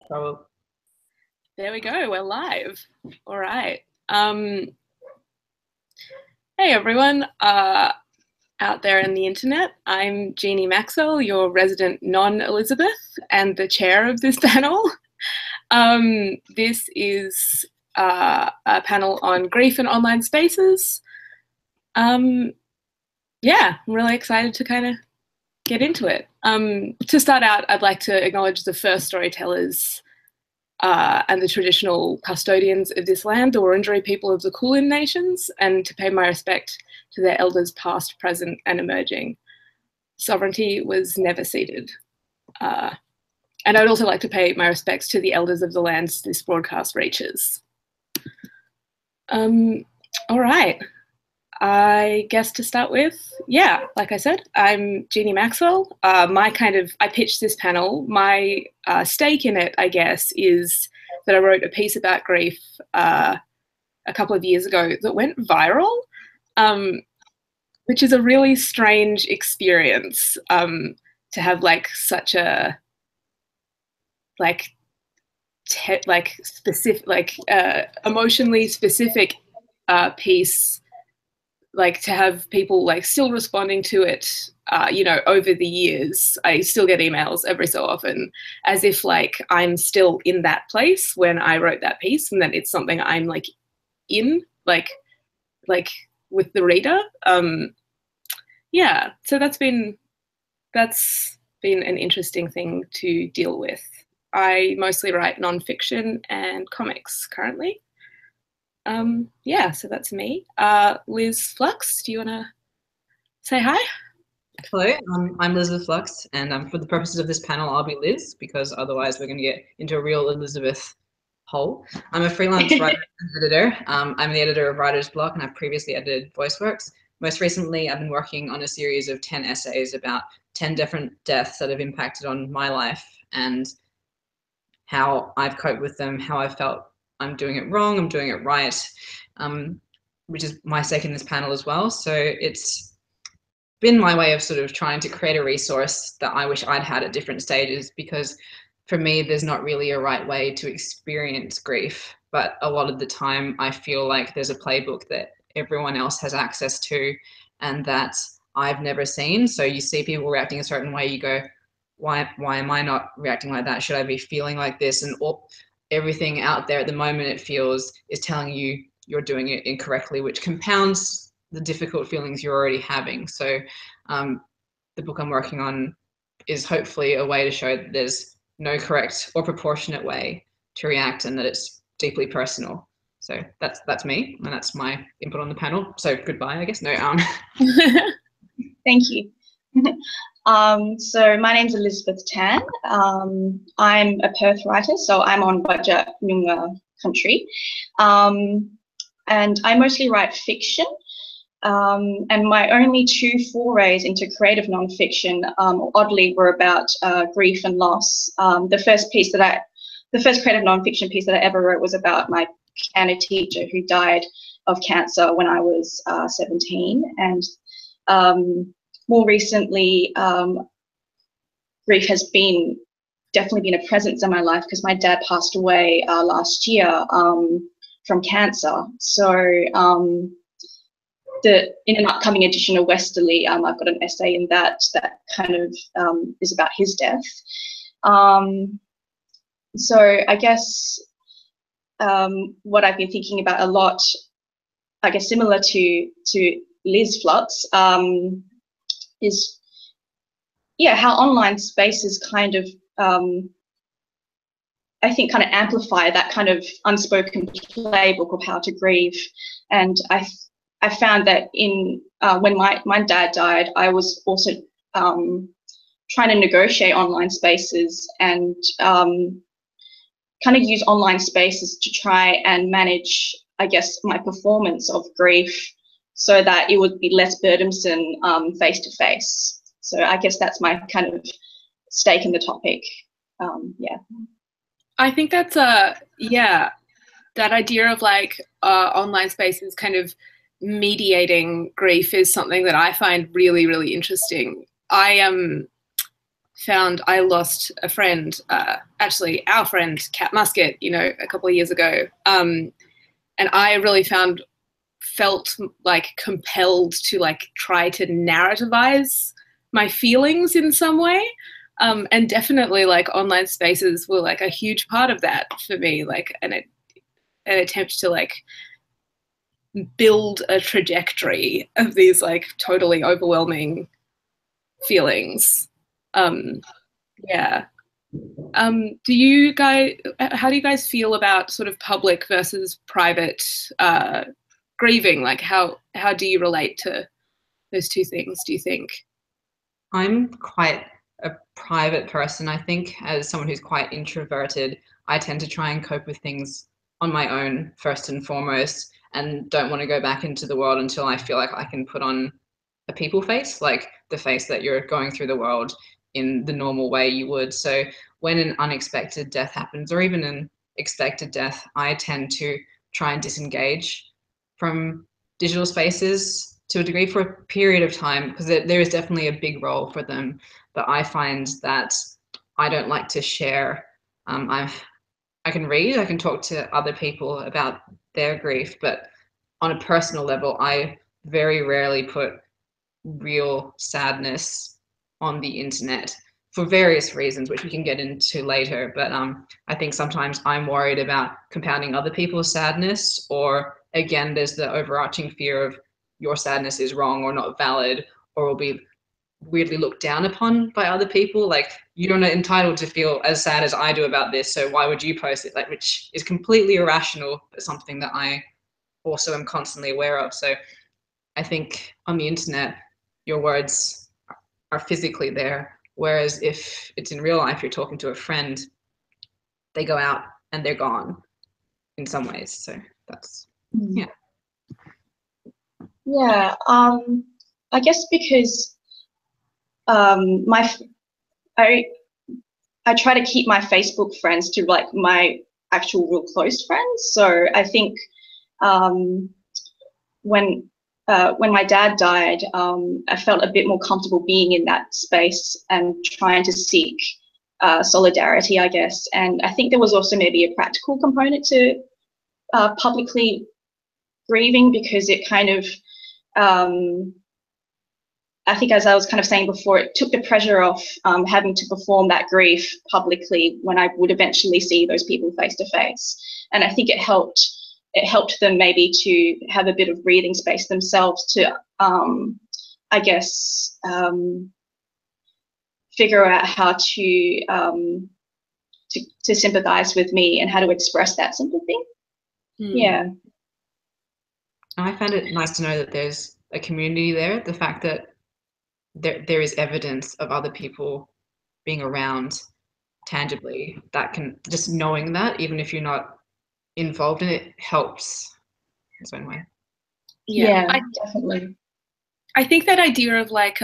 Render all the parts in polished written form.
So, There we go. We're live. All right. Hey everyone out there in the internet. I'm Jini Maxwell, your resident non-Elizabeth and the chair of this panel. This is a panel on grief and online spaces. Yeah, I'm really excited to kind of get into it. To start out, I'd like to acknowledge the first storytellers and the traditional custodians of this land, the Wurundjeri people of the Kulin Nations, and to pay my respect to their elders past, present, and emerging. Sovereignty was never ceded. And I'd also like to pay my respects to the elders of the lands this broadcast reaches. All right. I guess to start with, yeah, like I said, I'm Jini Maxwell. I pitched this panel. My stake in it, I guess, is that I wrote a piece about grief a couple of years ago that went viral, which is a really strange experience to have like such a emotionally specific piece, like to have people like still responding to it, over the years. I still get emails every so often as if like I'm still in that place when I wrote that piece, and that it's something I'm like in, like with the reader. Yeah, so that's been an interesting thing to deal with. I mostly write nonfiction and comics currently. Yeah, so that's me. Liz Flux, do you want to say hi? hello, I'm Elizabeth Flux, and for the purposes of this panel, I'll be Liz, because otherwise we're going to get into a real Elizabeth hole. I'm a freelance writer and editor. I'm the editor of Writer's Block, and I've previously edited VoiceWorks. Most recently, I've been working on a series of 10 essays about 10 different deaths that have impacted on my life and how I've coped with them, how I felt I'm doing it wrong, I'm doing it right, which is my stake in this panel as well. So it's been my way of sort of trying to create a resource that I wish I'd had at different stages, because for me, there's not really a right way to experience grief. But a lot of the time, I feel like there's a playbook that everyone else has access to and that I've never seen. So you see people reacting a certain way, you go, why am I not reacting like that? Should I be feeling like this? And everything out there at the moment, it feels, is telling you you're doing it incorrectly, which compounds the difficult feelings you're already having. So the book I'm working on is hopefully a way to show that there's no correct or proportionate way to react, and that it's deeply personal. So that's me, and that's my input on the panel. So goodbye, I guess. No. Thank you. So my name's Elizabeth Tan. I'm a Perth writer, so I'm on Wajak Noongar country. And I mostly write fiction. And my only two forays into creative nonfiction, oddly, were about grief and loss. The first creative nonfiction piece that I ever wrote was about my piano teacher who died of cancer when I was 17. And more recently, grief has definitely been a presence in my life, because my dad passed away last year from cancer. So in an upcoming edition of Westerly, I've got an essay in that kind of is about his death. So I guess what I've been thinking about a lot, I guess similar to Liz Flux, is how online spaces kind of I think kind of amplify that kind of unspoken playbook of how to grieve. And I found that when my dad died, I was also trying to negotiate online spaces and kind of use online spaces to try and manage, I guess, my performance of grief, so that it would be less burdensome face to face. So I guess that's my kind of stake in the topic. Yeah. I think that's that idea of like online spaces kind of mediating grief is something that I find really, really interesting. I found I lost a friend, actually our friend Cat Musket, you know, a couple of years ago, and I really felt like compelled to like try to narrativize my feelings in some way, and definitely like online spaces were like a huge part of that for me, like an attempt to like build a trajectory of these like totally overwhelming feelings. Yeah. Do you guys, how do you guys feel about sort of public versus private grieving? Like how do you relate to those two things, do you think? I'm quite a private person. I think as someone who's quite introverted, I tend to try and cope with things on my own first and foremost, and don't want to go back into the world until I feel like I can put on a people face, like the face that you're going through the world in the normal way you would. So when an unexpected death happens, or even an expected death, I tend to try and disengage from digital spaces to a degree for a period of time, because there is definitely a big role for them. But I find that I don't like to share. I can read, I can talk to other people about their grief, but on a personal level, I very rarely put real sadness on the internet for various reasons, which we can get into later. But I think sometimes I'm worried about compounding other people's sadness, or again, there's the overarching fear of your sadness is wrong or not valid, or will be weirdly looked down upon by other people. Like, you're not entitled to feel as sad as I do about this, so why would you post it? Like, which is completely irrational, but something that I also am constantly aware of. So I think on the internet, your words are physically there. Whereas if it's in real life, you're talking to a friend, they go out and they're gone in some ways. So that's, yeah. Yeah, I guess because my I I try to keep my Facebook friends to like my actual real close friends. So I think um, when my dad died, I felt a bit more comfortable being in that space and trying to seek solidarity, I guess. And I think there was also maybe a practical component to publicly grieving, because it kind of I think, as I was kind of saying before, it took the pressure off having to perform that grief publicly when I would eventually see those people face to face. And I think it helped them maybe to have a bit of breathing space themselves to, I guess, figure out how to sympathize with me and how to express that sympathy. Yeah. I found it nice to know that there's a community there. The fact that there is evidence of other people being around tangibly, that can, just knowing that, even if you're not involved in it, helps in its own way. Yeah, definitely. I think that idea of like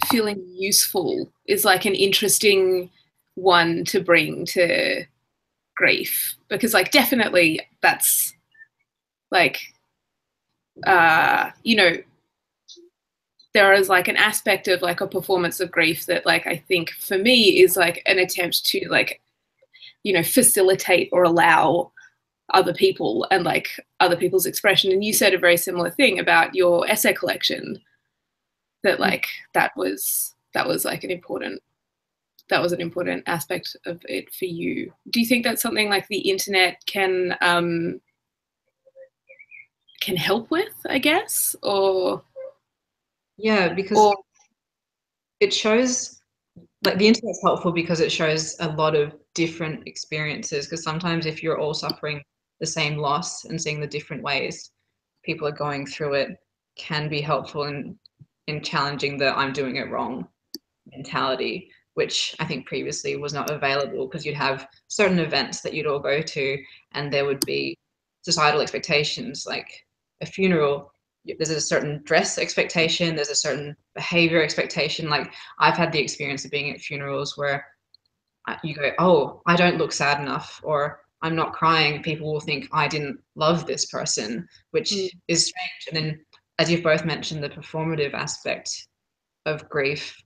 feeling useful is like an interesting one to bring to grief, because like definitely that's like you know, there is like an aspect of like a performance of grief that like I think for me is like an attempt to like, you know, facilitate or allow other people and like other people's expression. And you said a very similar thing about your essay collection, that like that was like an important aspect of it for you. Do you think that's something like the internet can help with, I guess? Or yeah, because it shows, like, the internet's helpful because it shows a lot of different experiences, because sometimes if you're all suffering the same loss and seeing the different ways people are going through it, can be helpful in challenging the I'm doing it wrong mentality, which I think previously was not available, because you'd have certain events that you'd all go to and there would be societal expectations, like a funeral. There's a certain dress expectation, there's a certain behavior expectation. Like, I've had the experience of being at funerals where you go, oh, I don't look sad enough, or I'm not crying, people will think I didn't love this person, which is strange. And then, as you've both mentioned, the performative aspect of grief,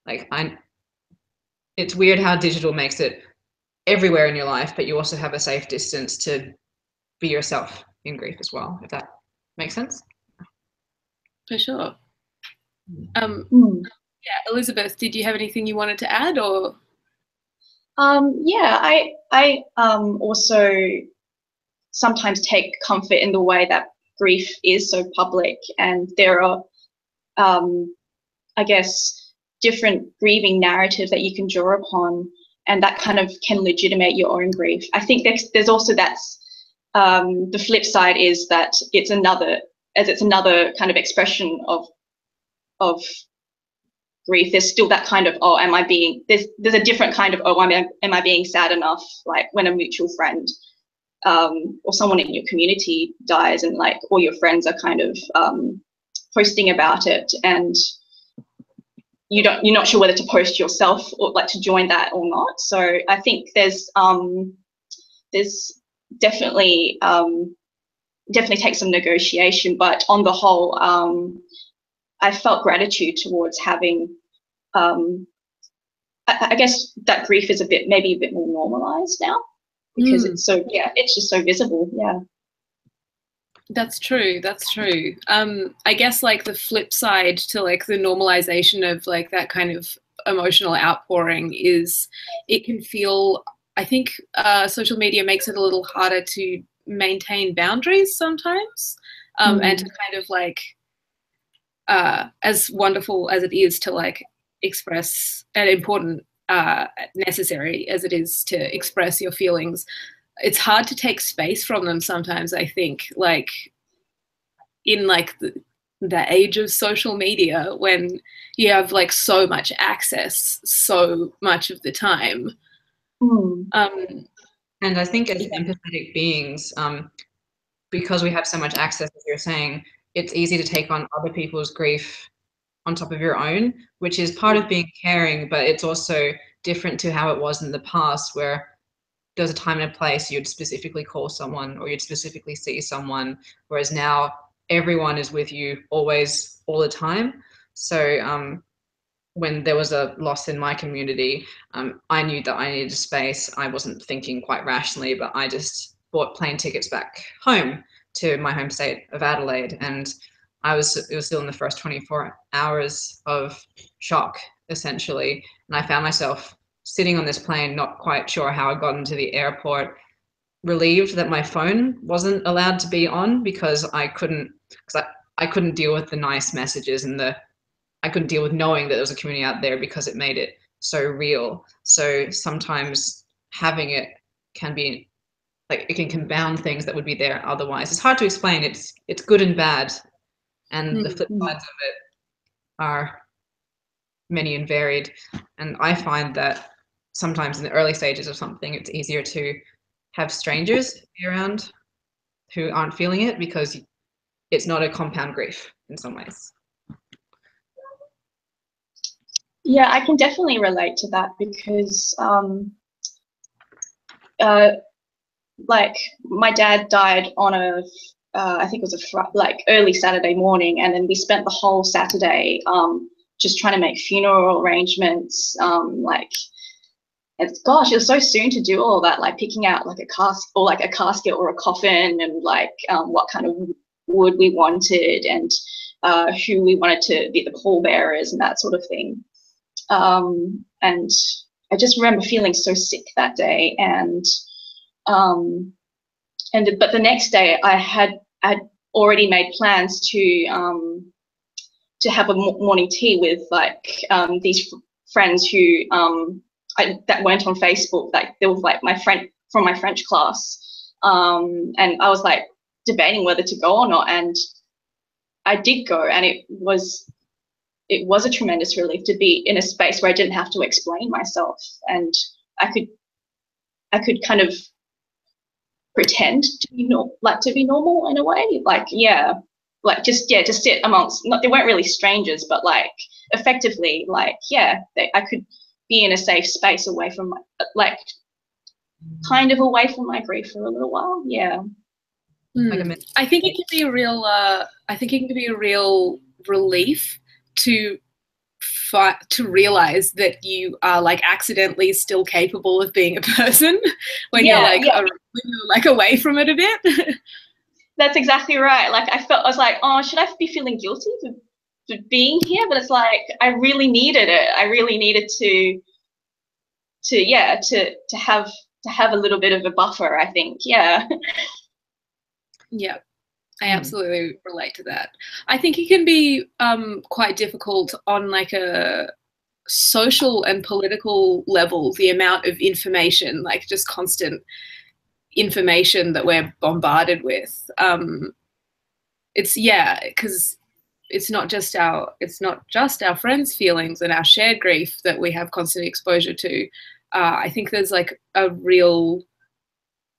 like it's weird how digital makes it everywhere in your life, but you also have a safe distance to be yourself in grief as well, if that makes sense. For sure. Mm. Yeah, Elizabeth, did you have anything you wanted to add, or? Yeah, I also sometimes take comfort in the way that grief is so public, and there are, I guess, different grieving narratives that you can draw upon, and that kind of can legitimate your own grief. I think there's also the flip side is that it's another kind of expression of grief. There's still that kind of, oh, am I being, there's a different kind of, oh, am I being sad enough, like when a mutual friend or someone in your community dies, and like all your friends are kind of posting about it, and you're not sure whether to post yourself or like to join that or not. So I think there's definitely takes some negotiation, but on the whole, I felt gratitude towards having, I guess that grief is maybe a bit more normalized now, because it's just so visible. Yeah. That's true. That's true. I guess like the flip side to like the normalization of like that kind of emotional outpouring is it can feel, I think social media makes it a little harder to maintain boundaries sometimes, and to kind of like, as wonderful as it is to like express, and important, necessary as it is to express your feelings, it's hard to take space from them sometimes, I think, like in like the age of social media, when you have like so much access so much of the time. And I think as empathetic beings, because we have so much access, as you're saying, it's easy to take on other people's grief on top of your own, which is part of being caring, but it's also different to how it was in the past, where there was a time and a place you'd specifically call someone or you'd specifically see someone, whereas now everyone is with you always, all the time. So when there was a loss in my community, I knew that I needed space. I wasn't thinking quite rationally, but I just bought plane tickets back home to my home state of Adelaide, and it was still in the first 24 hours of shock, essentially, and I found myself sitting on this plane, not quite sure how I got into the airport, relieved that my phone wasn't allowed to be on because I couldn't deal with the nice messages and I couldn't deal with knowing that there was a community out there, because it made it so real. So sometimes having it can be like, it can compound things that would be there otherwise. It's hard to explain. It's good and bad, and the flip sides of it are many and varied. And I find that sometimes in the early stages of something, it's easier to have strangers be around who aren't feeling it, because it's not a compound grief in some ways. Yeah, I can definitely relate to that, because like my dad died on I think it was like early Saturday morning, and then we spent the whole Saturday just trying to make funeral arrangements. Like, gosh, it was so soon to do all that, like picking out like a casket or a coffin, and like what kind of wood we wanted, and who we wanted to be the pallbearers and that sort of thing. And I just remember feeling so sick that day, but the next day I'd already made plans to have a morning tea with like these friends who that weren't on Facebook. Like, they were like my friend from my French class, and I was like debating whether to go or not, and I did go, and it was a tremendous relief to be in a space where I didn't have to explain myself, and I could kind of pretend to be normal in a way, like just sit amongst, not, they weren't really strangers, but like effectively, like I could be in a safe space away from kind of away from my grief for a little while. I think it can be a real relief to to realize that you are like accidentally still capable of being a person when you're like when you're like away from it a bit. That's exactly right. Like I was like, oh, should I be feeling guilty for being here? But it's like I really needed it. I really needed to have a little bit of a buffer, I think. Yeah. Yeah, I absolutely relate to that. I think it can be quite difficult on like a social and political level, the amount of information, like just constant information that we're bombarded with. It's because it's not just our friends' feelings and our shared grief that we have constant exposure to. I think there's like a real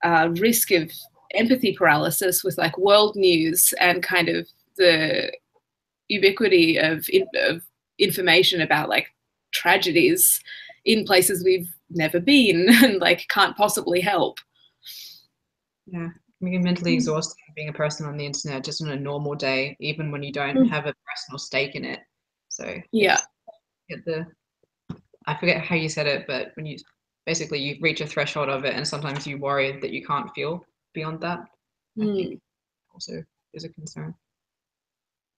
risk of empathy paralysis with like world news and kind of the ubiquity of information about like tragedies in places we've never been and like can't possibly help. Yeah, it can be mentally exhausting being a person on the internet just on a normal day, even when you don't have a personal stake in it. So yeah, I forget how you said it, but when you reach a threshold of it, and sometimes you worry that you can't feel beyond that. I think also is a concern.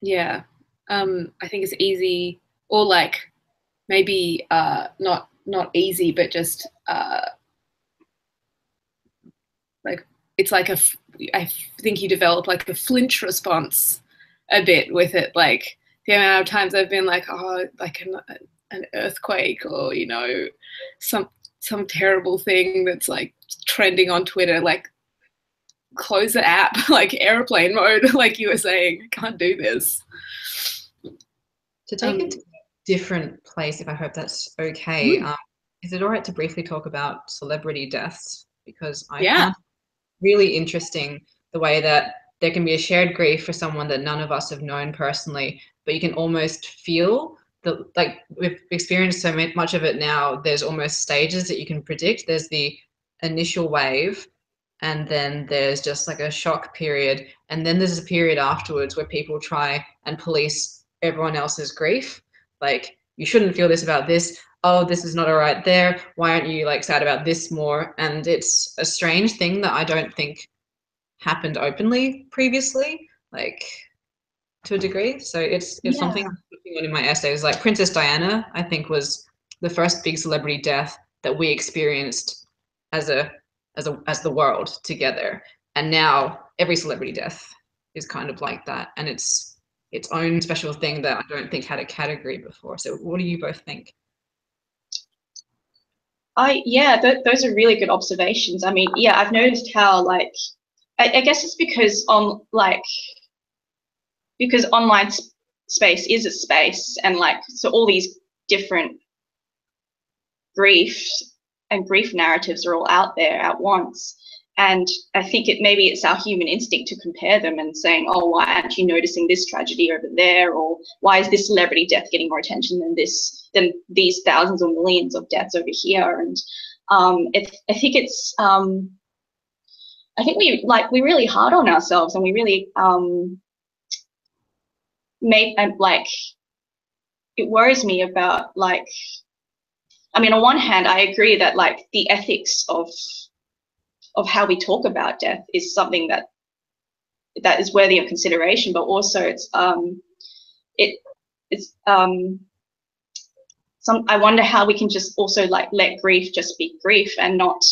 Yeah, I think it's easy, or like maybe not easy, but just like it's like I think you develop like a flinch response a bit with it. Like the amount of times I've been like, oh, like an earthquake, or you know, some terrible thing that's like trending on Twitter, like close the app, like airplane mode, like you were saying, can't do this. To take it to a different place, if I hope that's okay, is it all right to briefly talk about celebrity deaths? Because I found really interesting the way that there can be a shared grief for someone that none of us have known personally, but you can almost feel like we've experienced so much of it now, there's almost stages that you can predict. There's the initial wave, and then there's just like a shock period, and then there's a period afterwards where people try and police everyone else's grief. Like, you shouldn't feel this about this. Oh, this is not all right there. Why aren't you like sad about this more? And it's a strange thing that I don't think happened openly previously, like to a degree. So it's something I'm looking at in my essays. Like Princess Diana, I think, was the first big celebrity death that we experienced as the world together. And now every celebrity death is kind of like that, and it's its own special thing that I don't think had a category before. So what do you both think? Those are really good observations. I mean, I've noticed how like I guess it's because because online space is a space, and like so all these different griefs and grief narratives are all out there at once. And I think maybe it's our human instinct to compare them and saying, oh, why aren't you noticing this tragedy over there? Or why is this celebrity death getting more attention than these thousands or millions of deaths over here? And I think we're really hard on ourselves, and we really it worries me about like, I mean, on one hand, I agree that like the ethics of how we talk about death is something that is worthy of consideration, but also I wonder how we can just also like let grief just be grief and not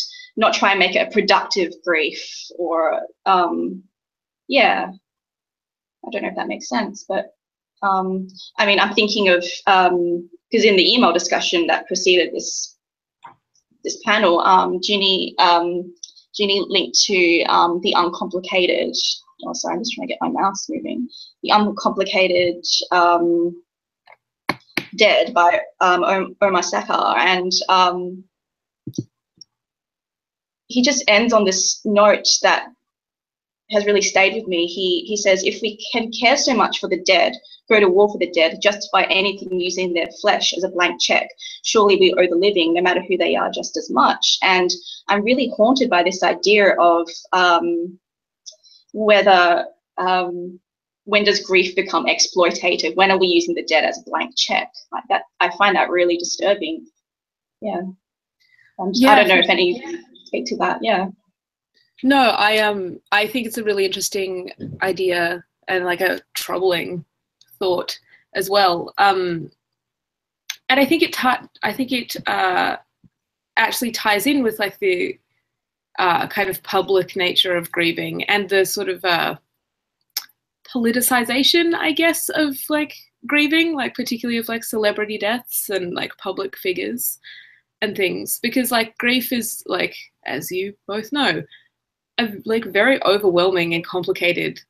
try and make it a productive grief, or I don't know if that makes sense, but I mean, I'm thinking of because in the email discussion that preceded this panel, Jini linked to the uncomplicated. Oh, sorry, I'm just trying to get my mouse moving. The Uncomplicated Dead by Omar Sakar, and he just ends on this note that has really stayed with me. He says, if we can care so much for the dead, go to war for the dead, justify anything using their flesh as a blank check, surely we owe the living, no matter who they are, just as much. And I'm really haunted by this idea of whether when does grief become exploitative? When are we using the dead as a blank check? Like that, I find that really disturbing. Yeah. I don't know if any of you speak to that. Yeah. No, I think it's a really interesting idea and like a troubling thought as well. And I think it actually ties in with like the kind of public nature of grieving and the sort of politicization, I guess, of like grieving, like particularly of like celebrity deaths and like public figures and things, because like grief is like, as you both know, a like very overwhelming and complicated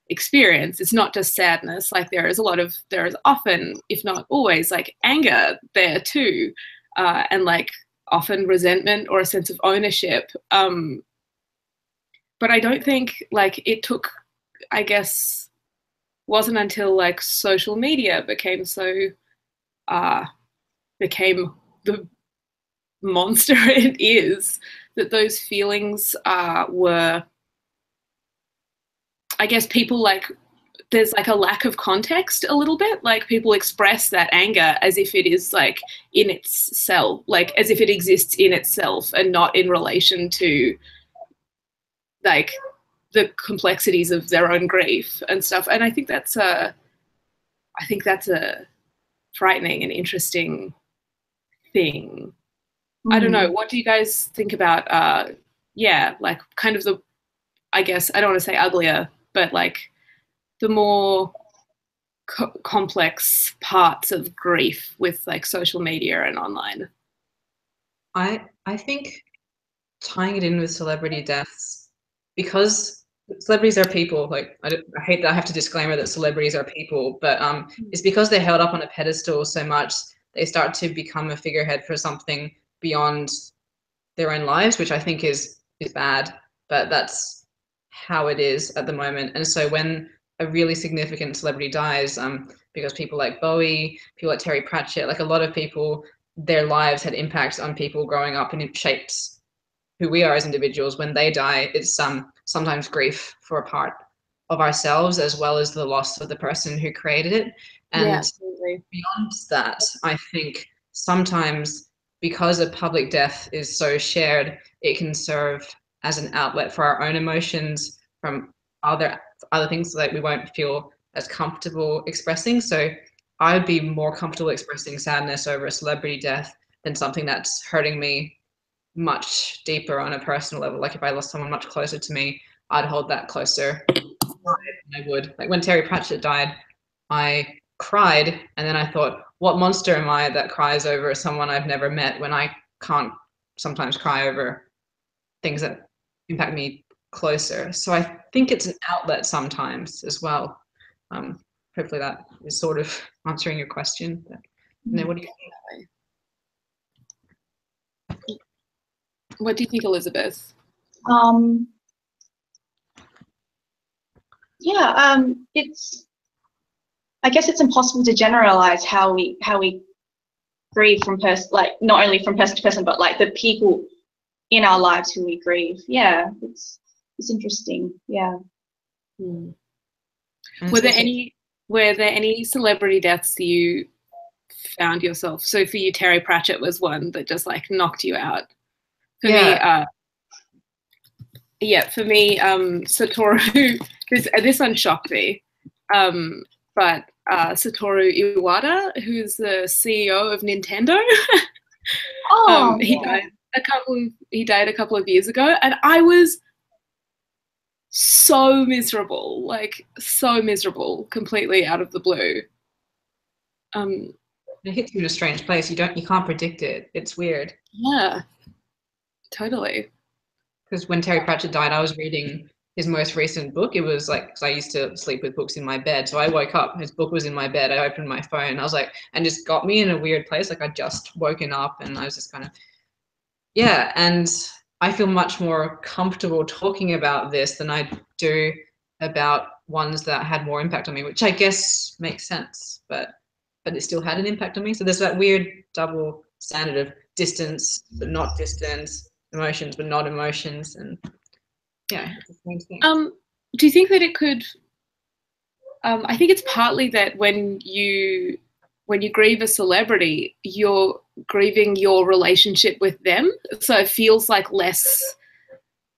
experience. It's not just sadness. Like there is often, if not always, like anger there too, and like often resentment or a sense of ownership. But I don't think like it took, I guess, wasn't until like social media became the monster it is, that those feelings were, I guess, people like, there's like a lack of context a little bit. Like people express that anger as if it is like in itself, like as if it exists in itself and not in relation to like the complexities of their own grief and stuff. And I think that's a frightening and interesting thing. I don't know. What do you guys think about, like kind of the, I guess, I don't want to say uglier, but like the more complex parts of grief with like social media and online? I think tying it in with celebrity deaths, because celebrities are people, like I hate that I have to disclaimer that celebrities are people, but it's because they're held up on a pedestal so much, they start to become a figurehead for something beyond their own lives, which I think is bad, but that's how it is at the moment. And so when a really significant celebrity dies, because people like Bowie, people like Terry Pratchett, like a lot of people, their lives had impacts on people growing up, and it shapes who we are as individuals. When they die, it's sometimes grief for a part of ourselves, as well as the loss of the person who created it. And beyond that, I think sometimes, because a public death is so shared, it can serve as an outlet for our own emotions from other things that we won't feel as comfortable expressing. So I would be more comfortable expressing sadness over a celebrity death than something that's hurting me much deeper on a personal level. Like if I lost someone much closer to me, I'd hold that closer than I would. Like when Terry Pratchett died, I cried, and then I thought, what monster am I that cries over someone I've never met, when I can't sometimes cry over things that impact me closer. So I think it's an outlet sometimes as well. Hopefully that is sort of answering your question. But, what do you think? What do you think, Elizabeth? I guess it's impossible to generalize how we grieve from like not only from person to person, but like the people in our lives who we grieve. Yeah, it's interesting. Yeah. Were there any celebrity deaths that you found yourself? So for you, Terry Pratchett was one that just like knocked you out. For me, Satoru. This one shocked me. But Satoru Iwata, who's the CEO of Nintendo, he died a couple of years ago, and I was so miserable, completely out of the blue. It hits you in a strange place. You can't predict it. It's weird. Yeah, totally. Because when Terry Pratchett died, I was reading his most recent book. It was like, because I used to sleep with books in my bed. So I woke up, his book was in my bed. I opened my phone. I was like, and just got me in a weird place. Like I'd just woken up, and I was just kind of, yeah. And I feel much more comfortable talking about this than I do about ones that had more impact on me, which I guess makes sense, but it still had an impact on me. So there's that weird double standard of distance, but not distance, emotions, but not emotions. And yeah, it's the same thing. Do you think that it could I think it's partly that when you grieve a celebrity, you're grieving your relationship with them. So it feels like less,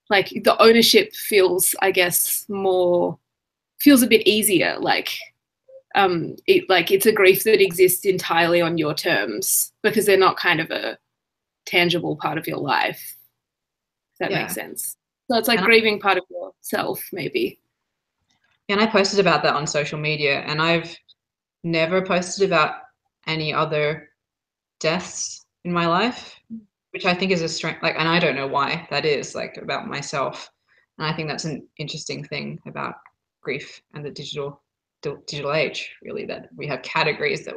like the ownership feels, I guess, feels a bit easier. Like, it's a grief that exists entirely on your terms because they're not kind of a tangible part of your life. If that makes sense. So it's like grieving part of yourself, maybe. And I posted about that on social media, and I've never posted about any other deaths in my life, which I think is a strength. Like, and I don't know why that is, like, about myself. And I think that's an interesting thing about grief and the digital age, really, that we have categories that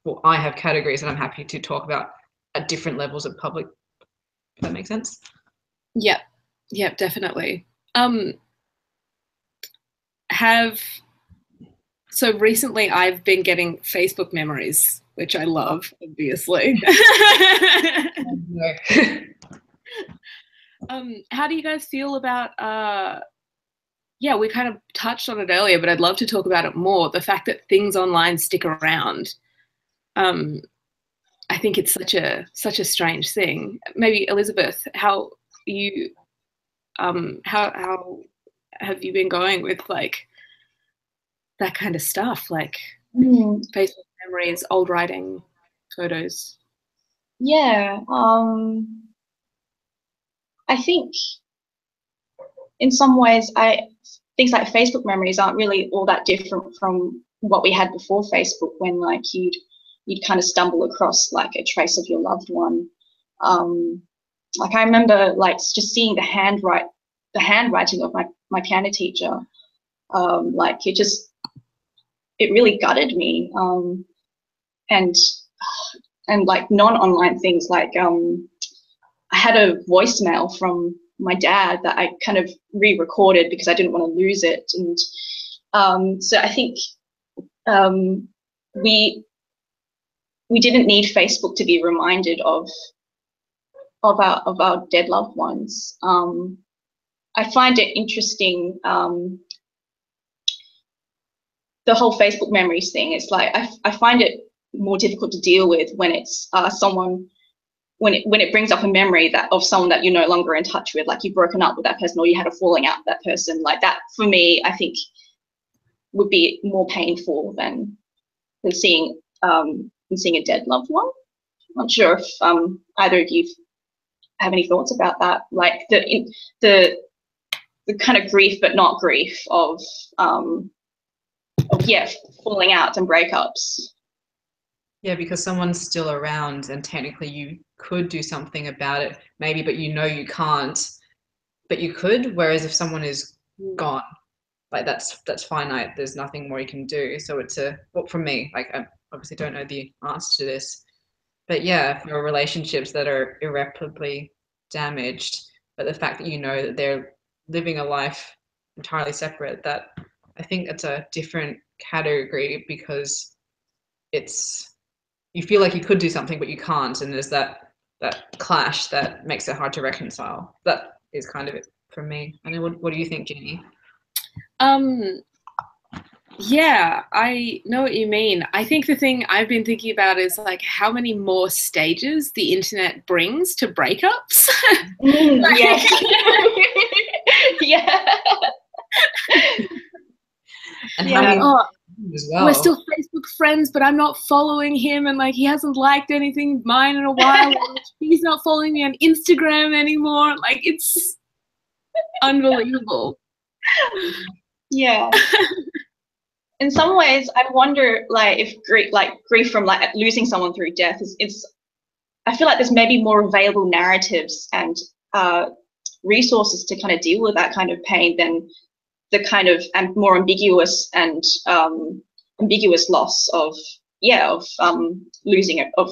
well, I have categories that I'm happy to talk about at different levels of public. If that makes sense. Yep, definitely. So recently I've been getting Facebook memories, which I love, obviously. How do you guys feel about we kind of touched on it earlier, but I'd love to talk about it more. The fact that things online stick around. I think it's such a strange thing. Maybe Elizabeth, how have you been going with like that kind of stuff, like Facebook memories, old writing, photos? Yeah, I think in some ways things like Facebook memories aren't really all that different from what we had before Facebook, when like you'd kind of stumble across like a trace of your loved one. Like I remember like just seeing the handwriting of my piano teacher. Like it really gutted me. And like non-online things, like I had a voicemail from my dad that I kind of re-recorded because I didn't want to lose it. And so I think we didn't need Facebook to be reminded of our dead loved ones. I find it interesting, the whole Facebook memories thing. It's like I find it more difficult to deal with when it's someone, when it brings up a memory of someone that you're no longer in touch with, like you've broken up with that person or you had a falling out with that person. Like that, for me, I think would be more painful than seeing a dead loved one. I'm not sure if either of you have any thoughts about that, like the kind of grief but not grief of falling out and breakups. Yeah, because someone's still around and technically you could do something about it, maybe, but you know you can't, but you could. Whereas if someone is gone, like that's finite. There's nothing more you can do. So it's well, for me, like I obviously don't know the answer to this, but yeah, for relationships that are irreparably damaged, but the fact that you know that they're living a life entirely separate, that I think it's a different category, because you feel like you could do something but you can't, and there's that clash that makes it hard to reconcile. That is kind of it for me. And then what do you think, Jini? Yeah, I know what you mean. I think the thing I've been thinking about is like how many more stages the internet brings to breakups. Yes. Yeah. And how many as well. We're still Facebook friends, but I'm not following him, and like he hasn't liked anything of mine in a while. He's not following me on Instagram anymore. Like it's unbelievable. Yeah. In some ways, I wonder, like, if grief from like losing someone through death I feel like there's maybe more available narratives and resources to kind of deal with that kind of pain than the kind of more ambiguous and ambiguous loss of losing it, of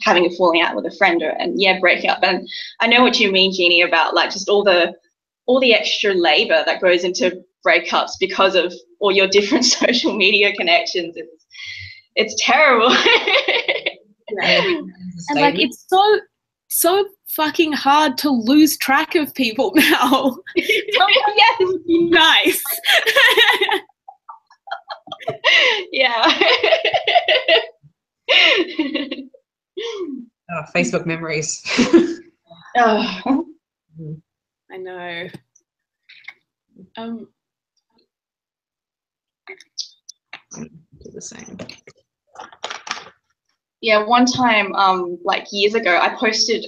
having a falling out with a friend and breaking up. And I know what you mean, Jini, about like just all the extra labor that goes into breakups because of all your different social media connections. It's terrible. And like it's so fucking hard to lose track of people now. Yes. Nice. Yeah. Oh, Facebook memories. Oh. I know. Do the same. Yeah, one time, like years ago, I posted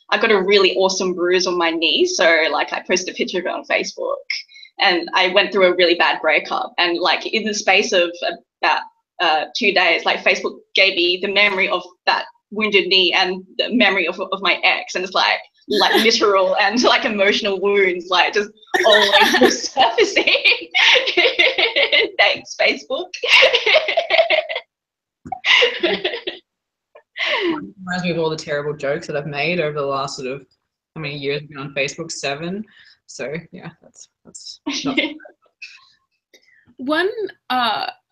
I got a really awesome bruise on my knee. So like I posted a picture of it on Facebook, and I went through a really bad breakup. And like in the space of about 2 days, like Facebook gave me the memory of that wounded knee and the memory of my ex. And it's like literal and like emotional wounds, like just always resurfacing. Thanks, Facebook. Reminds me of all the terrible jokes that I've made over the last sort of, how many years I've been on Facebook? 7. So yeah, that's not One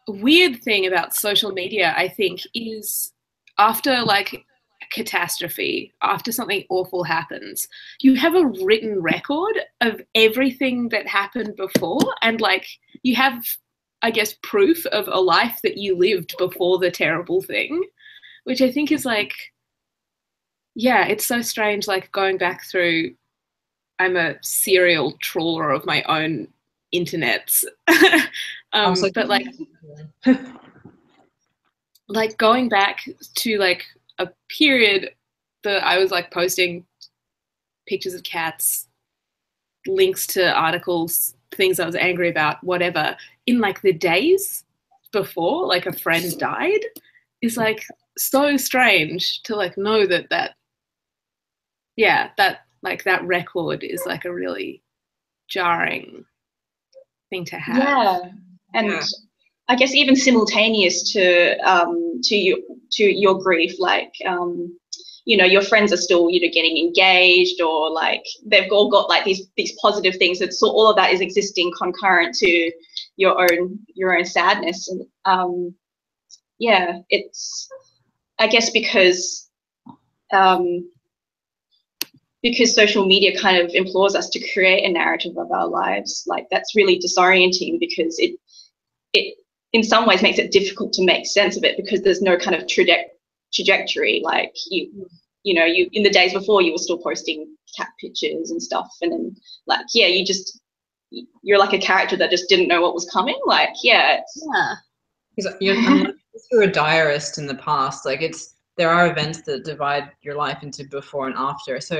weird thing about social media, I think, is after like catastrophe, after something awful happens, you have a written record of everything that happened before, and like you have, I guess, proof of a life that you lived before the terrible thing, which I think is like, yeah, it's so strange, like going back through, I'm a serial trawler of my own internets. But like going back to like a period that I was like posting pictures of cats, links to articles, things I was angry about, whatever, in like the days before like a friend died, is like so strange to like know that yeah, that like that record is like a really jarring thing to have. Yeah, and I guess even simultaneous to your grief, like you know, your friends are still, you know, getting engaged, or like they've all got like these positive things. That so all of that is existing concurrent to your own sadness, and yeah, it's, I guess because social media kind of implores us to create a narrative of our lives, like that's really disorienting, because it in some ways makes it difficult to make sense of it, because there's no kind of trajectory. Like you know, you in the days before you were still posting cat pictures and stuff, and then like yeah, you're like a character that just didn't know what was coming. Like yeah, because you're a diarist in the past. Like there are events that divide your life into before and after. So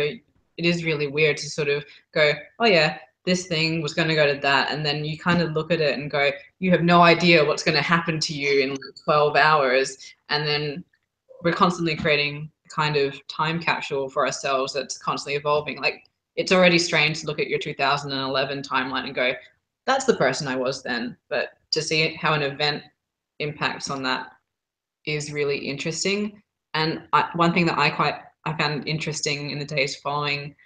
it is really weird to sort of go, oh yeah, this thing was going to go to that, and then you kind of look at it and go, you have no idea what's going to happen to you in like 12 hours, and then we're constantly creating kind of time capsule for ourselves that's constantly evolving. Like it's already strange to look at your 2011 timeline and go, that's the person I was then, but to see how an event impacts on that is really interesting. And one thing that I found interesting in the days following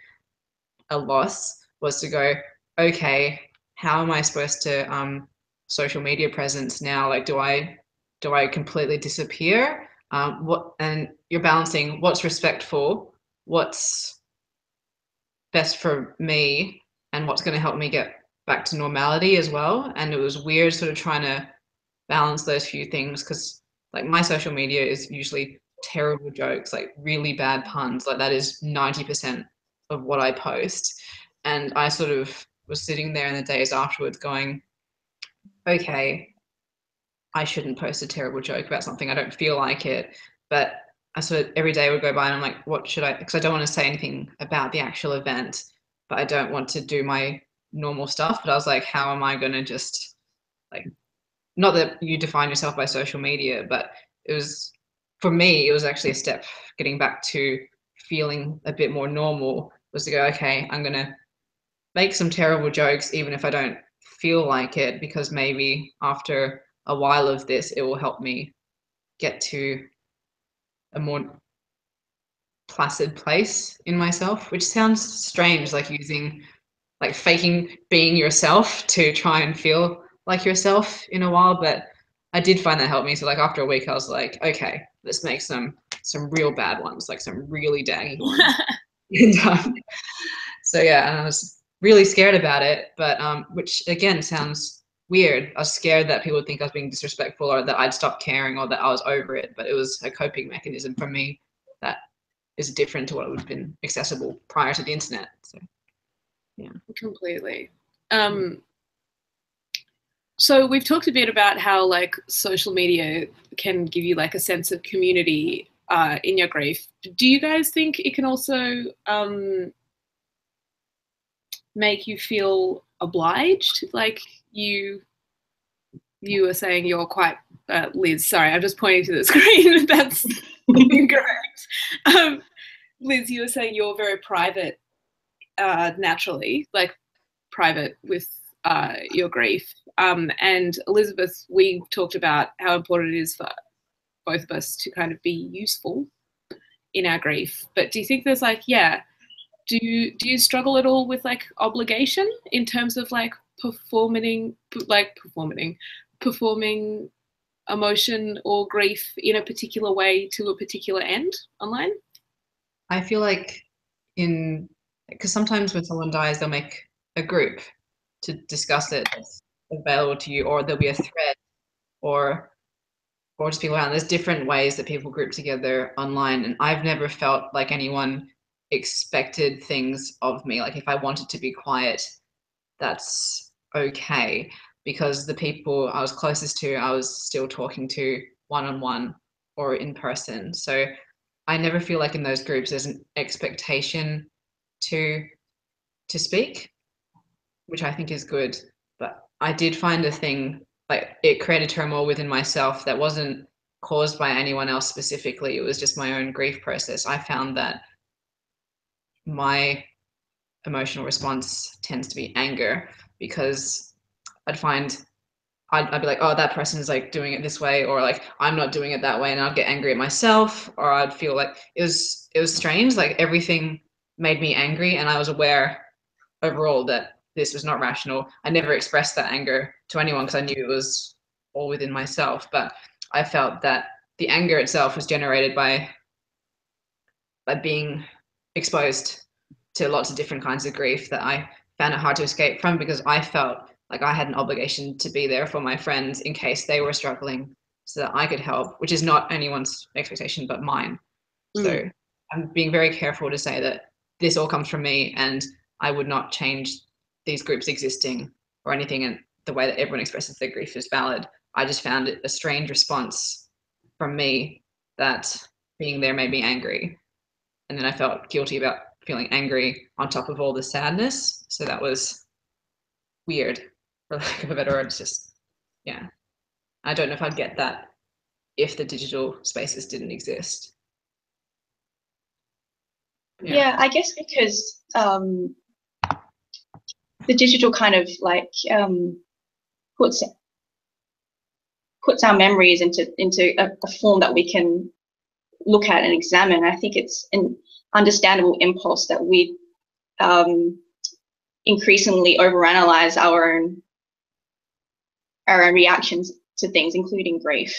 a loss was to go, okay, how am I supposed to social media presence now? Like, do I completely disappear? And you're balancing what's respectful, what's best for me, and what's going to help me get back to normality as well. And it was weird sort of trying to balance those few things, because like my social media is usually terrible jokes, like really bad puns, like that is 90% of what I post. And I sort of was sitting there in the days afterwards going, okay, I shouldn't post a terrible joke about something, I don't feel like it. But I sort of every day would go by and I'm like, what should I, because I don't want to say anything about the actual event, but I don't want to do my normal stuff. But I was like, how am I going to just like, not that you define yourself by social media, but it was, for me, it was actually a step getting back to feeling a bit more normal, was to go, okay, I'm going to make some terrible jokes, even if I don't feel like it, because maybe after a while of this, it will help me get to a more placid place in myself, which sounds strange, like using, like faking being yourself to try and feel like yourself in a while, but I did find that helped me. So like after a week I was like, okay, let's make some real bad ones, like some really daggy ones. So yeah, and I was really scared about it, but which again sounds weird. I was scared that people would think I was being disrespectful or that I'd stop caring or that I was over it. But it was a coping mechanism for me that is different to what would have been accessible prior to the internet. So, yeah. Completely. So we've talked a bit about how like social media can give you like a sense of community in your grief. Do you guys think it can also make you feel obliged? Like you were saying you're quite, Liz, sorry, I'm just pointing to the screen. That's incorrect. Liz, you were saying you're very private naturally, like private with your grief. And Elizabeth, we talked about how important it is for both of us to kind of be useful in our grief. But do you think there's like, do you struggle at all with like obligation in terms of like performing emotion or grief in a particular way to a particular end online? I feel like because sometimes when someone dies, they'll make a group to discuss it that's available to you, or there'll be a thread, or just people around. There's different ways that people group together online, and I've never felt like anyone expected things of me. Like if I wanted to be quiet, that's okay, because the people I was closest to, I was still talking to one-on-one or in person. So I never feel like in those groups there's an expectation to speak, which I think is good. But I did find a thing, like it created turmoil within myself that wasn't caused by anyone else specifically. It was just my own grief process. I found that my emotional response tends to be anger, because I'd be like, oh, that person's like doing it this way, or like I'm not doing it that way, and I'd get angry at myself, or I'd feel like it was strange. Like everything made me angry, and I was aware overall that this was not rational. I never expressed that anger to anyone because I knew it was all within myself. But I felt that the anger itself was generated by being exposed to lots of different kinds of grief that I found it hard to escape from, because I felt like I had an obligation to be there for my friends in case they were struggling so that I could help, which is not anyone's expectation but mine. So I'm being very careful to say that this all comes from me, and I would not change these groups existing or anything, and the way that everyone expresses their grief is valid. I just found it a strange response from me that being there made me angry. And then I felt guilty about feeling angry on top of all the sadness. So that was weird, for lack of a better word. It's just, yeah. I don't know if I'd get that if the digital spaces didn't exist. Yeah, I guess because the digital kind of like puts our memories into a form that we can look at and examine. I think it's an understandable impulse that we increasingly overanalyze our own reactions to things, including grief.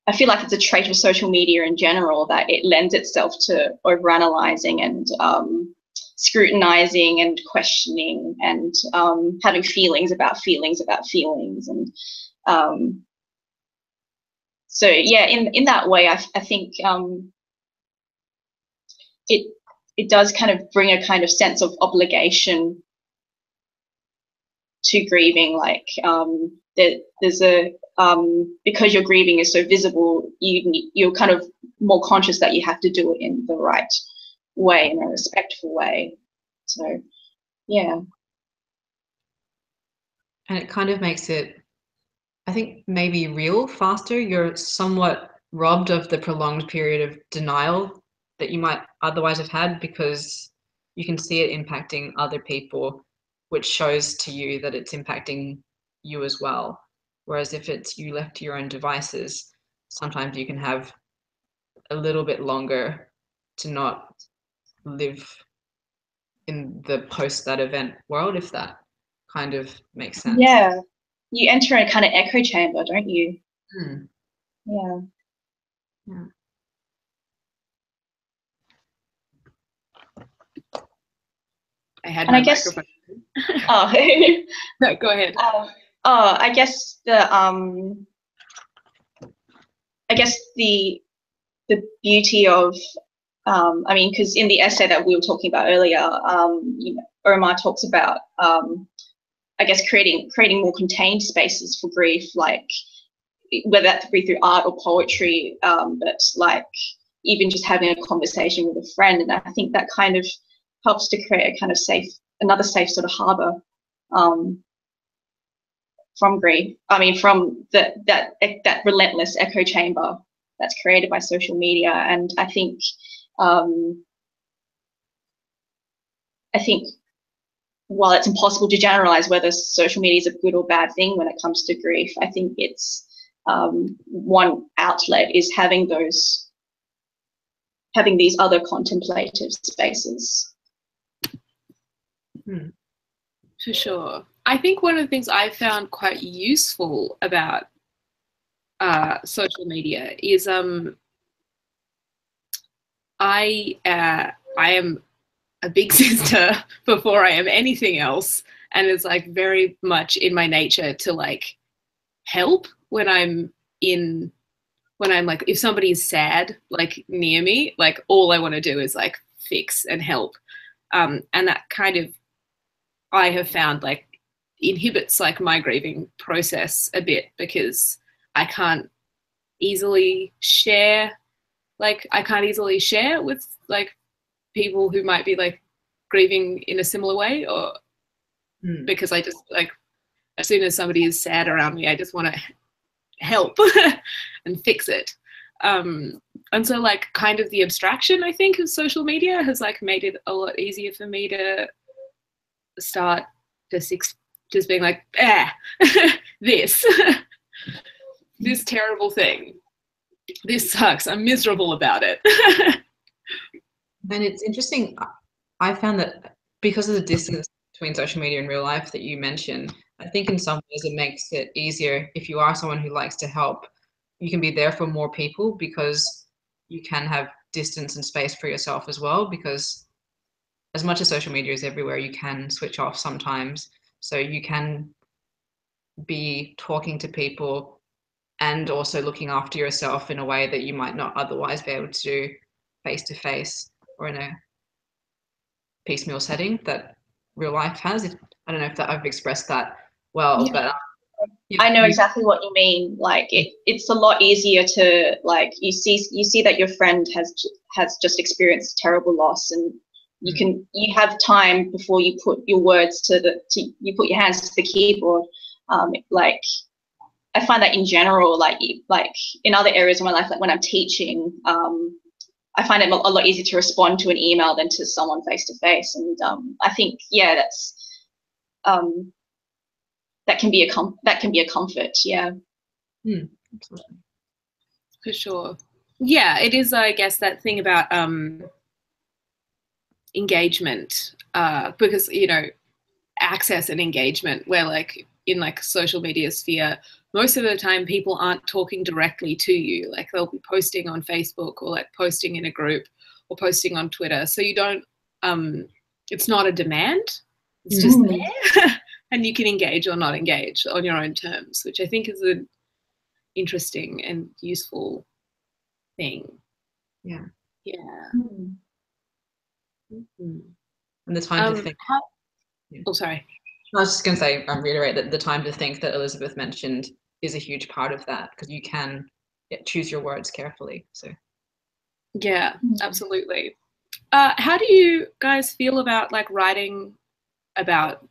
I feel like it's a trait of social media in general that it lends itself to overanalyzing and scrutinizing and questioning and having feelings about feelings about feelings. And so, yeah, in that way, I think it does kind of bring a kind of sense of obligation to grieving, like there's a because your grieving is so visible, you're kind of more conscious that you have to do it in the right way, in a respectful way. So yeah, and it kind of makes it, I think, maybe real faster. You're somewhat robbed of the prolonged period of denial that you might otherwise have had, because you can see it impacting other people, which shows to you that it's impacting you as well. Whereas if it's you left to your own devices, sometimes you can have a little bit longer to not live in the post that event world, if that kind of makes sense. Yeah, you enter a kind of echo chamber, don't you? Yeah. I had my microphone. Oh, No, go ahead. I guess the beauty of I mean, because in the essay that we were talking about earlier, Omar talks about I guess creating more contained spaces for grief, like whether that be through art or poetry, but like even just having a conversation with a friend. And I think that kind of helps to create a kind of another safe sort of harbor from grief. I mean, from that relentless echo chamber that's created by social media. And I think while it's impossible to generalize whether social media is a good or bad thing when it comes to grief, I think it's one outlet is having these other contemplative spaces. For sure. I think one of the things I found quite useful about social media is I am a big sister before I am anything else, and it's like very much in my nature to like help when I'm like, if somebody is sad like near me, like all I want to do is like fix and help, and that kind of I have found like inhibits like my grieving process a bit, because I can't easily share with like people who might be like grieving in a similar way, or because I just like, as soon as somebody is sad around me, I just want to help and fix it. And so like kind of the abstraction, I think, of social media has like made it a lot easier for me to start just being like, this this terrible thing, this sucks, I'm miserable about it. And it's interesting, I found that because of the distance between social media and real life that you mentioned, I think in some ways it makes it easier if you are someone who likes to help. You can be there for more people because you can have distance and space for yourself as well, because as much as social media is everywhere, you can switch off sometimes. So you can be talking to people and also looking after yourself in a way that you might not otherwise be able to do face to face or in a piecemeal setting that real life has. I don't know if that I've expressed that well, but I know exactly what you mean. Like it's a lot easier to like you see that your friend has just experienced terrible loss, and you have time before you put your words you put your hands to the keyboard. Like I find that in general, like in other areas of my life, like when I'm teaching, I find it a lot easier to respond to an email than to someone face to face. And I think that's that can be a comfort. Yeah. absolutely. For sure. Yeah, it is, I guess, that thing about engagement, because, access and engagement, where like in like social media sphere, most of the time people aren't talking directly to you. Like they'll be posting on Facebook or like posting in a group or posting on Twitter. So you don't, it's not a demand, it's just there. And you can engage or not engage on your own terms, which I think is an interesting and useful thing. Yeah. And the time to think. Oh, sorry. I was just going to say, reiterate that the time to think that Elizabeth mentioned is a huge part of that, because you can choose your words carefully. So. Yeah, absolutely. How do you guys feel about like writing about,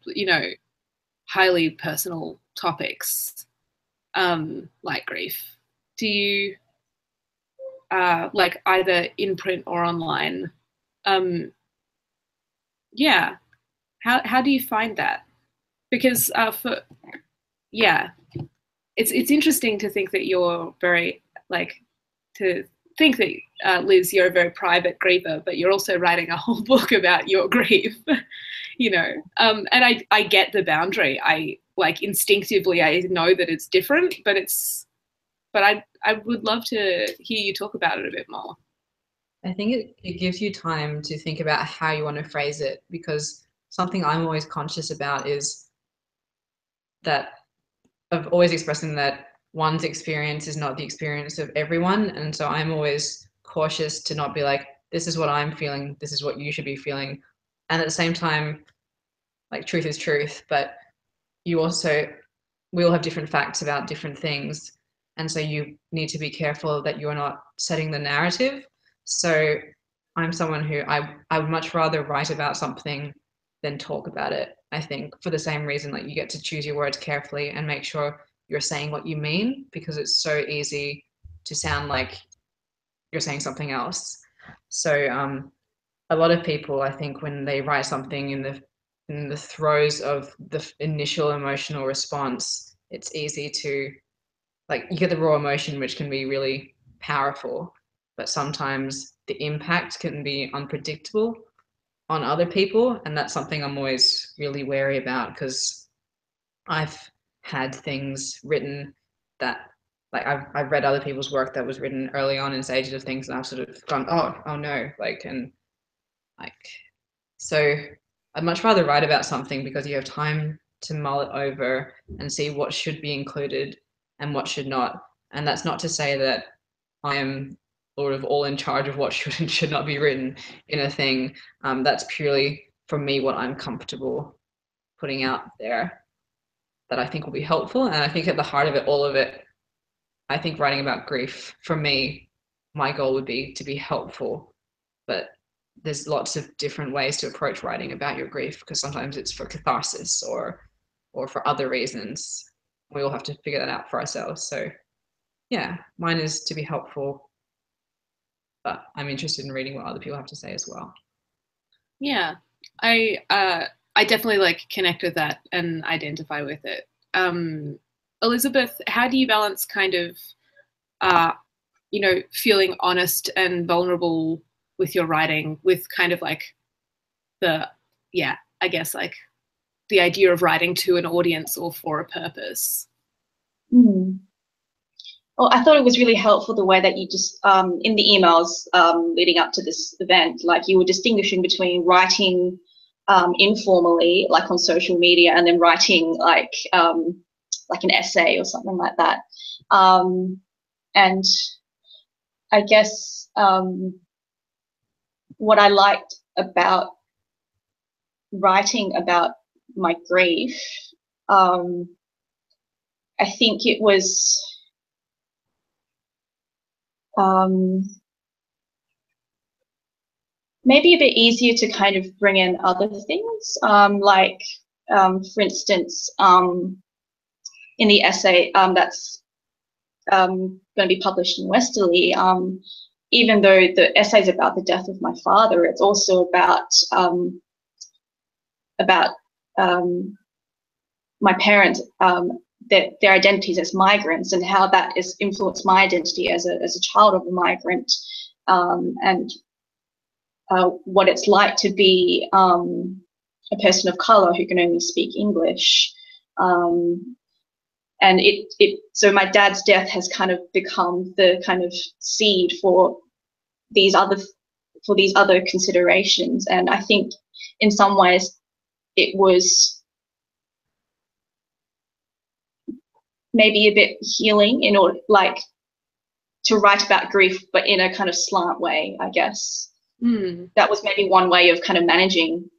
highly personal topics, like grief? Do you like either in print or online? Yeah. How do you find that? Because it's interesting to think that you're very Liz, you're a very private griever, but you're also writing a whole book about your grief, and I get the boundary. I like instinctively, I know that it's different, but I would love to hear you talk about it a bit more. I think it gives you time to think about how you want to phrase it, because something I'm always conscious about is that of always expressing that one's experience is not the experience of everyone. And so I'm always cautious to not be like, this is what I'm feeling, this is what you should be feeling. And at the same time, like, truth is truth, but you also, we all have different facts about different things. And so you need to be careful that you're not setting the narrative. So I'm someone who I would much rather write about something than talk about it. I think for the same reason, like, you get to choose your words carefully and make sure you're saying what you mean, because it's so easy to sound like you're saying something else. So a lot of people, I think, when they write something in the throes of the initial emotional response, it's easy to, like, you get the raw emotion, which can be really powerful, but sometimes the impact can be unpredictable on other people. And that's something I'm always really wary about, because I've had things written that, like, I've read other people's work that was written early on in stages of things, and I've sort of gone, oh no, like, and like, so I'd much rather write about something because you have time to mull it over and see what should be included and what should not. And that's not to say that I am sort of all in charge of what should and should not be written in a thing. That's purely, for me, what I'm comfortable putting out there that I think will be helpful. And I think at the heart of it, all of it, I think writing about grief, for me, my goal would be to be helpful. But there's lots of different ways to approach writing about your grief, because sometimes it's for catharsis or for other reasons. We all have to figure that out for ourselves. So yeah, mine is to be helpful, but I'm interested in reading what other people have to say as well. Yeah, I definitely like connect with that and identify with it. Elizabeth, how do you balance kind of feeling honest and vulnerable with your writing, with kind of like I guess like the idea of writing to an audience or for a purpose? Well, I thought it was really helpful the way that you just, in the emails leading up to this event, like, you were distinguishing between writing informally, like on social media, and then writing like an essay or something like that. And I guess what I liked about writing about my grief, I think it was maybe a bit easier to kind of bring in other things, like, for instance, in the essay that's going to be published in Westerly, even though the essay is about the death of my father, it's also about my parents, their identities as migrants, and how that has influenced my identity as a child of a migrant, and what it's like to be a person of color who can only speak English. And so my dad's death has kind of become the kind of seed for these other considerations. And I think in some ways it was maybe a bit healing, in order, like, to write about grief, but in a kind of slant way, I guess. That was maybe one way of kind of managing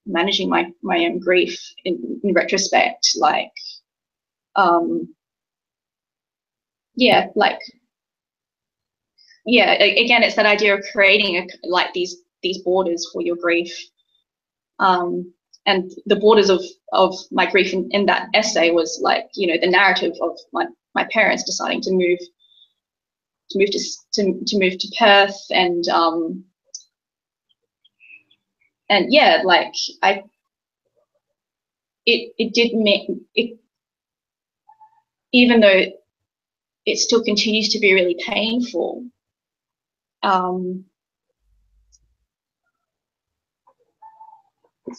my own grief in retrospect. Like, again, it's that idea of creating these borders for your grief. And the borders of my grief in that essay was, like, the narrative of my parents deciding to move to Perth, and yeah, like, it did make it, even though it still continues to be really painful.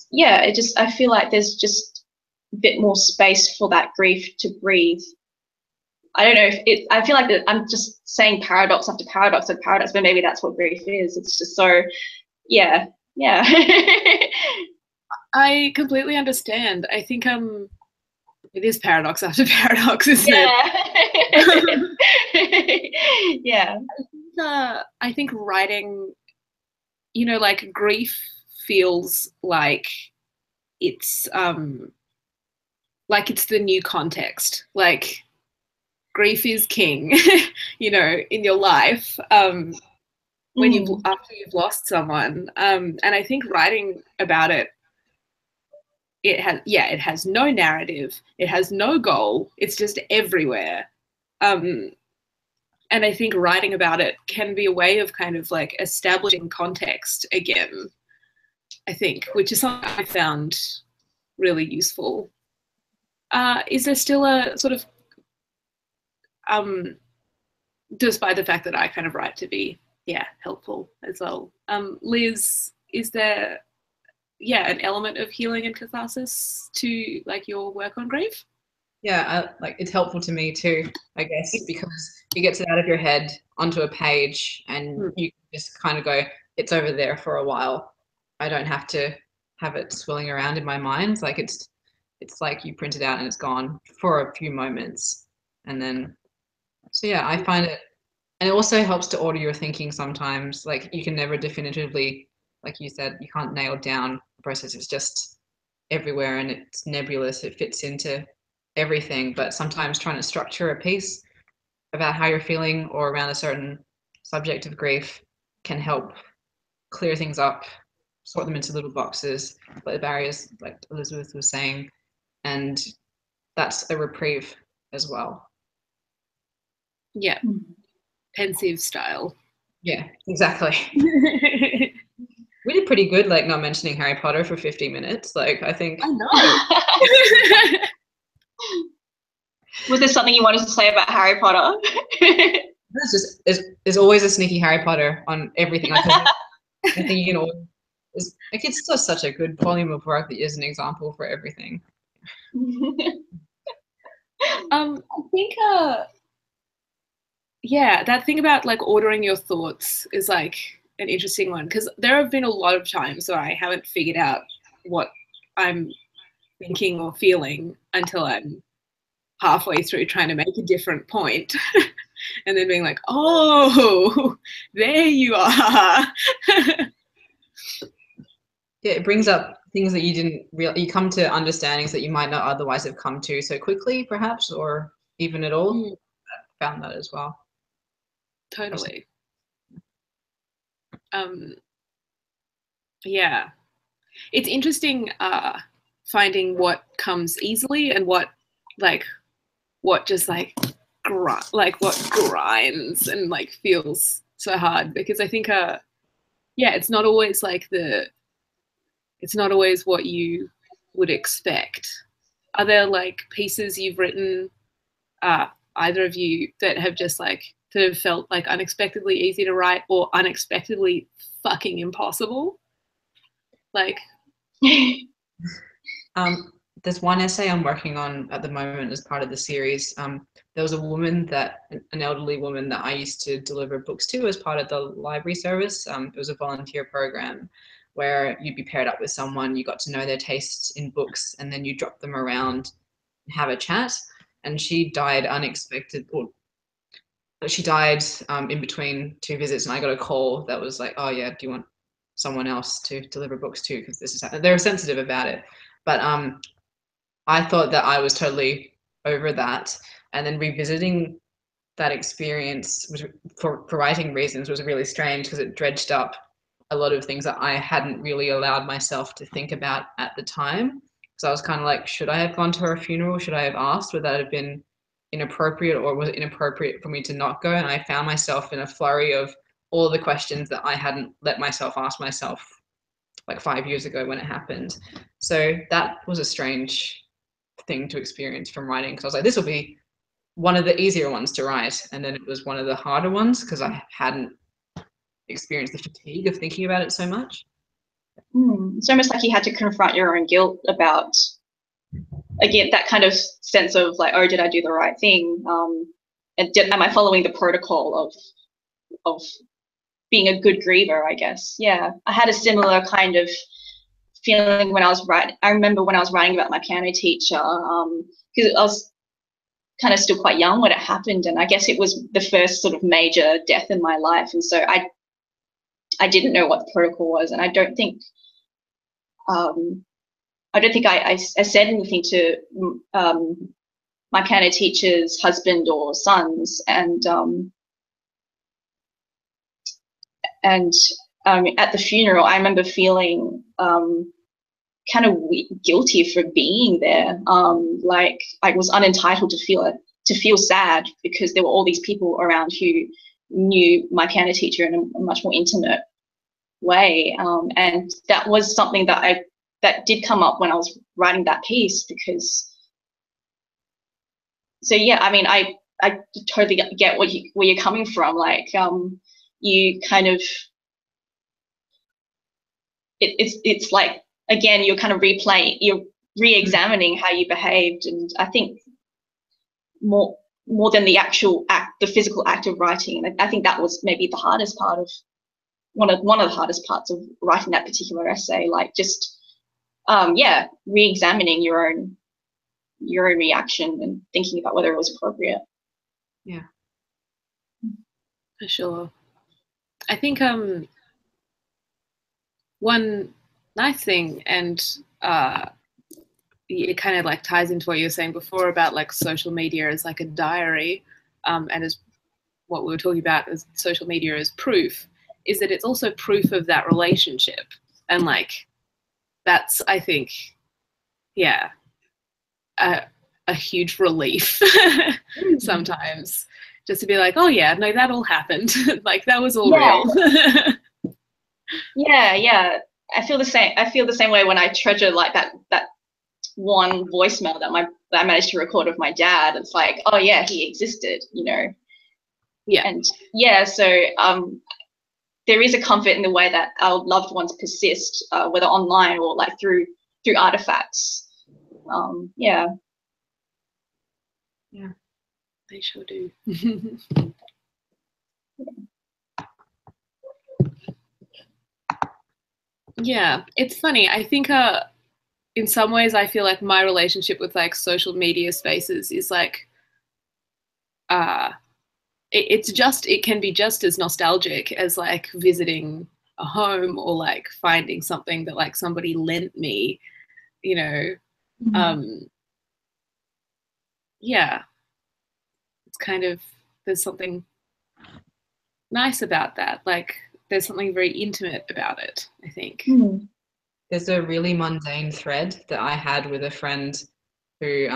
Yeah, I feel like there's just a bit more space for that grief to breathe. I don't know if I feel like that I'm just saying paradox after paradox after paradox, but maybe that's what grief is. It's just so, yeah. I completely understand. I think it is paradox after paradox, isn't it? Yeah. I think writing, you know, like grief feels like it's the new context. Like grief is king, you know, in your life. When after you've lost someone. And I think writing about it, it has no narrative, it has no goal, it's just everywhere. And I think writing about it can be a way of kind of like establishing context again, I think, which is something I found really useful. Is there still a sort of, despite the fact that I kind of write to be, helpful as well. Liz, is there, an element of healing and catharsis to like your work on grief? Yeah, like it's helpful to me too, I guess, because you get it out of your head onto a page and you just kind of go, it's over there for a while. I don't have to have it swirling around in my mind. Like it's like you print it out and it's gone for a few moments. And then, so yeah, I find it, and it also helps to order your thinking sometimes. Like you can never definitively, like you said, you can't nail down the process. It's just everywhere and it's nebulous. It fits into everything, but sometimes trying to structure a piece about how you're feeling or around a certain subject of grief can help clear things up, sort them into little boxes, like the barriers, like Elizabeth was saying, and that's a reprieve as well. Yeah, pensive style. Yeah, exactly. We did pretty good, like not mentioning Harry Potter for 50 minutes. Like I think. I know. Was there something you wanted to say about Harry Potter? There's always a sneaky Harry Potter on everything. Like, I think you know, it's just such a good volume of work that is an example for everything. I think that thing about like ordering your thoughts is like an interesting one, because there have been a lot of times where I haven't figured out what I'm thinking or feeling until I'm halfway through trying to make a different point and then being like, oh, there you are. Yeah, it brings up things that you didn't you come to understandings that you might not otherwise have come to so quickly, perhaps, or even at all. I found that as well. Totally. Yeah, it's interesting finding what comes easily and what just like what grinds and like feels so hard, because I think it's not always like it's not always what you would expect. Are there like pieces you've written, either of you, that have just like that have felt like unexpectedly easy to write or unexpectedly fucking impossible? Like there's one essay I'm working on at the moment as part of the series. There was a woman an elderly woman that I used to deliver books to as part of the library service. It was a volunteer program where you'd be paired up with someone, you got to know their tastes in books, and then you drop them around and have a chat. And she died in between two visits, and I got a call that was like, oh yeah, do you want someone else to deliver books to, because this is happening. They were sensitive about it, but I thought that I was totally over that, and then revisiting that experience for writing reasons was really strange, because it dredged up a lot of things that I hadn't really allowed myself to think about at the time. So I was kind of like, should I have gone to her funeral? Should I have asked? Would that have been inappropriate, or was it inappropriate for me to not go? And I found myself in a flurry of all the questions that I hadn't let myself ask myself like 5 years ago when it happened. So that was a strange thing to experience from writing, because I was like, this will be one of the easier ones to write, and then it was one of the harder ones because I hadn't experienced the fatigue of thinking about it so much. It's almost like you had to confront your own guilt about, again, that kind of sense of like, oh, did I do the right thing? And am I following the protocol of being a good griever, I guess? Yeah, I had a similar kind of feeling when I was writing. I remember when I was writing about my piano teacher, because I was kind of still quite young when it happened, and I guess it was the first sort of major death in my life, and so I didn't know what the protocol was, and I don't think I said anything to my piano teacher's husband or sons, and at the funeral, I remember feeling kind of guilty for being there. Like I was unentitled to feel sad, because there were all these people around who knew my piano teacher in a much more intimate way, and that was something that did come up when I was writing that piece, because. So yeah, I mean, I totally get where you're coming from. Like, you kind of, it's like, again, you're kind of you're re-examining how you behaved, and I think more than the actual act, the physical act of writing. And I think that was maybe the hardest part of one of the hardest parts of writing that particular essay. Like, just re-examining your own reaction and thinking about whether it was appropriate. Yeah, for sure. I think one nice thing, and it kind of like ties into what you were saying before about like social media as like a diary, and as what we were talking about as social media as proof, is that it's also proof of that relationship. And like, that's, I think, yeah, a huge relief sometimes, just to be like, oh yeah, no, that all happened. Like, that was all real. Yeah. I feel the same way when I treasure like that one voicemail that I managed to record of my dad. It's like, oh yeah, he existed, you know. Yeah. And yeah, so there is a comfort in the way that our loved ones persist, whether online or like through artifacts. Yeah, they sure do. Yeah, it's funny. I think in some ways I feel like my relationship with like social media spaces is like it can be just as nostalgic as like visiting a home or like finding something that like somebody lent me, you know. Yeah, it's kind of, there's something nice about that. Like, there's something very intimate about it, I think. There's a really mundane thread that I had with a friend who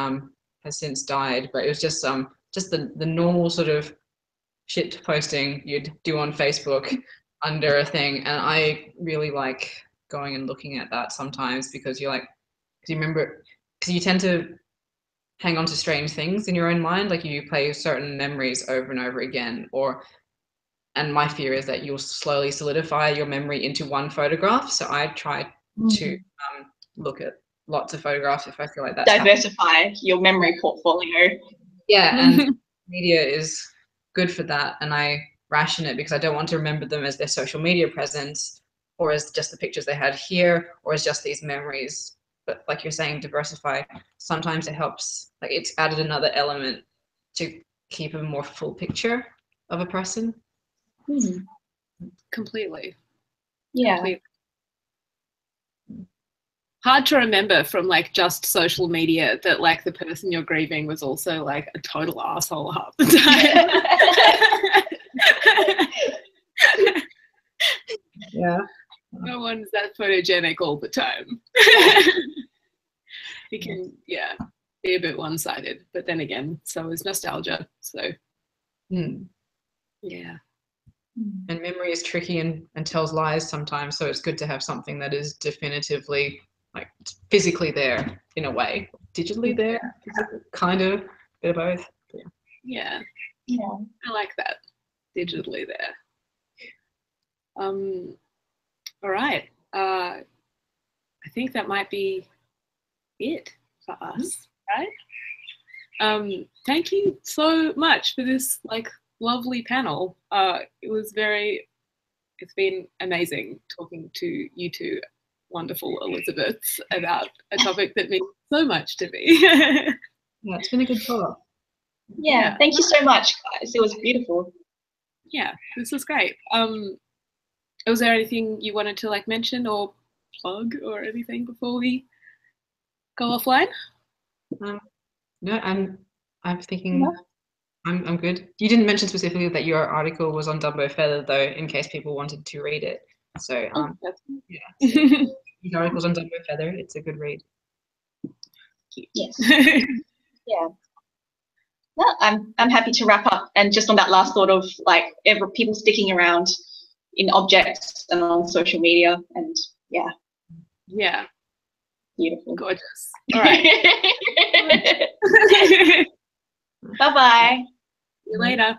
has since died, but it was just the normal sort of shit posting you'd do on Facebook under a thing, and I really like going and looking at that sometimes, because you're like, because you remember, because you tend to hang on to strange things in your own mind, like you play certain memories over and over again, and my fear is that you'll slowly solidify your memory into one photograph. So I try to look at lots of photographs if I feel like that's diversify your memory portfolio. Yeah, and media is good for that, and I ration it because I don't want to remember them as their social media presence, or as just the pictures they had here, or as just these memories. But like you're saying, diversify. Sometimes it helps, like it's added another element to keep a more full picture of a person. Completely. Yeah. Completely. Hard to remember from like just social media that like the person you're grieving was also like a total asshole half the time. Yeah. No one's that photogenic all the time. It can, be a bit one-sided, but then again, so is nostalgia. So, yeah. And memory is tricky and tells lies sometimes, so it's good to have something that is definitively, like, physically there in a way, digitally there, kind of, bit of both. Yeah, I like that, digitally there. All right, I think that might be it for us, right? Thank you so much for this like lovely panel. It's been amazing talking to you two wonderful Elizabeths about a topic that means so much to me. Yeah, it's been a good talk. Yeah, thank you so much, guys. It was beautiful. Yeah, this was great. Was there anything you wanted to like mention or plug or anything before we go offline? No, I'm thinking. No. I'm good. You didn't mention specifically that your article was on Dumbo Feather, though, in case people wanted to read it. So, yeah. So, these articles on Dumbo Feather, it's a good read. Yes. Yeah. No, I'm happy to wrap up. And just on that last thought of like people sticking around in objects and on social media, and yeah. Yeah. Beautiful. Gorgeous. All right. Bye-bye. See you later.